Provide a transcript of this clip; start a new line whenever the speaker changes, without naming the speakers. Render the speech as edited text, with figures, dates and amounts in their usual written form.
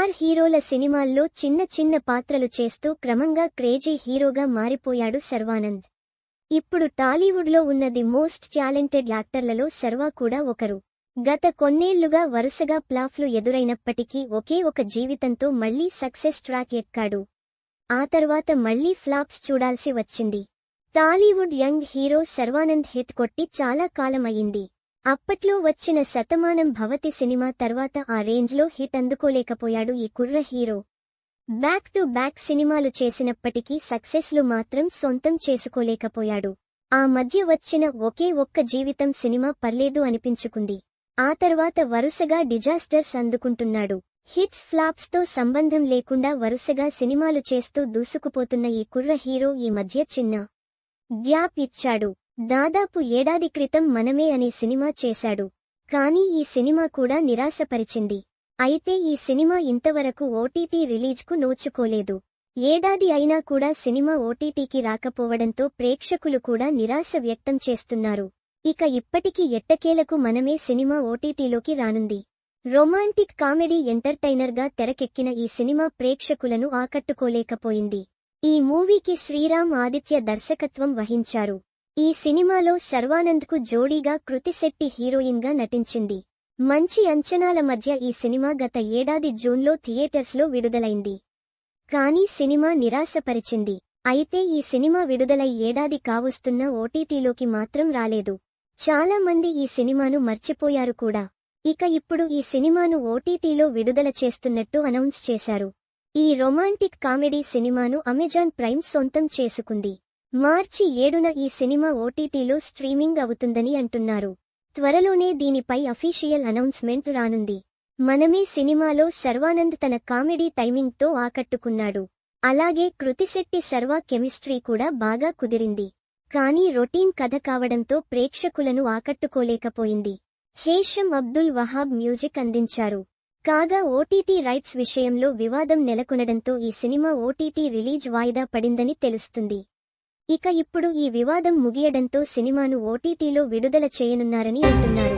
Star హీరోల సినిమాల్లో చిన్న చిన్న పాత్రలు చేస్తూ క్రమంగా క్రేజీ హీరోగా మారిపోయాడు శర్వానంద్. ఇప్పుడు టాలీవుడ్లో ఉన్న ది మోస్ట్ టాలెంటెడ్ యాక్టర్లలో శర్వా కూడా ఒకరు. గత కొన్నేళ్లుగా వరుసగా ఫ్లాప్లు ఎదురైనప్పటికీ ఒకే ఒక జీవితంతో మళ్లీ సక్సెస్ ట్రాక్ ఎక్కాడు. ఆ తర్వాత మళ్లీ ఫ్లాప్స్ చూడాల్సి వచ్చింది. Tollywood young hero Sharwanand hit కొట్టి చాలా కాలం అయింది. అప్పట్లో వచ్చిన శతమానం భవతి సినిమా తర్వాత ఆ రేంజ్లో హిట్ అందుకోలేకపోయాడు ఈ కుర్ర హీరో. బ్యాక్ టు బ్యాక్ సినిమాలు చేసినప్పటికీ సక్సెస్లు మాత్రం సొంతం చేసుకోలేకపోయాడు. ఆ మధ్య వచ్చిన ఒకే ఒక్క జీవితం సినిమా పర్లేదు అనిపించుకుంది. ఆ తర్వాత వరుసగా డిజాస్టర్స్ అందుకుంటున్నాడు. హిట్స్ ఫ్లాప్స్ తో సంబంధం లేకుండా వరుసగా సినిమాలు చేస్తూ దూసుకుపోతున్న ఈ కుర్ర హీరో ఈ మధ్య చిన్న గ్యాప్ ఇచ్చాడు. దాదాపు ఏడాది క్రితం మనమే అనే సినిమా చేశాడు. కానీ ఈ సినిమా కూడా నిరాశపరిచింది. అయితే ఈ సినిమా ఇంతవరకు ఓటీటీ రిలీజ్కు నోచుకోలేదు. ఏడాది అయినా కూడా సినిమా ఓటీటీకి రాకపోవడంతో ప్రేక్షకులు కూడా నిరాశ వ్యక్తం చేస్తున్నారు. ఇక ఇప్పటికి ఎట్టకేలకు మనమే సినిమా ఓటీటీలోకి రానుంది. రొమాంటిక్ కామెడీ ఎంటర్టైనర్గా తెరకెక్కిన ఈ సినిమా ప్రేక్షకులను ఆకట్టుకోలేకపోయింది. ఈ మూవీకి శ్రీరామ్ ఆదిత్య దర్శకత్వం వహించారు. ఈ సినిమాలో శర్వానంద్కు జోడీగా కృతి శెట్టి హీరోయిన్గా నటించింది. మంచి అంచనాల మధ్య ఈ సినిమా గత ఏడాది జూన్లో థియేటర్స్లో విడుదలైంది. కానీ సినిమా నిరాశపరిచింది. అయితే ఈ సినిమా విడుదలై ఏడాది కావస్తున్నా ఓటీటీలోకి మాత్రం రాలేదు. చాలా మంది ఈ సినిమాను మర్చిపోయారు కూడా. ఇక ఇప్పుడు ఈ సినిమాను ఓటీటీలో విడుదల చేస్తున్నట్టు అనౌన్స్ చేశారు. ఈ రొమాంటిక్ కామెడీ సినిమాను అమెజాన్ ప్రైమ్ సొంతం చేసుకుంది. మార్చి 7న ఈ సినిమా ఓటీటీలో స్ట్రీమింగ్ అవుతుందని అంటున్నారు. త్వరలోనే దీనిపై అఫీషియల్ అనౌన్స్మెంట్ రానుంది. మనమే సినిమాలో శర్వానంద్ తన కామెడీ టైమింగ్తో ఆకట్టుకున్నాడు. అలాగే కృతిశెట్టి శర్వా కెమిస్ట్రీ కూడా బాగా కుదిరింది. కానీ రొటీన్ కథ కావడంతో ప్రేక్షకులను ఆకట్టుకోలేకపోయింది. హేషం అబ్దుల్ వహాబ్ మ్యూజిక్ అందించారు. కాగా ఓటీటీ రైట్స్ విషయంలో వివాదం నెలకొనడంతో ఈ సినిమా ఓటీటీ రిలీజ్ వాయిదా పడిందని తెలుస్తుంది. ఇక ఇప్పుడు ఈ వివాదం ముగియడంతో సినిమాను ఓటీటీలో విడుదల చేయనున్నారని అంటున్నారు.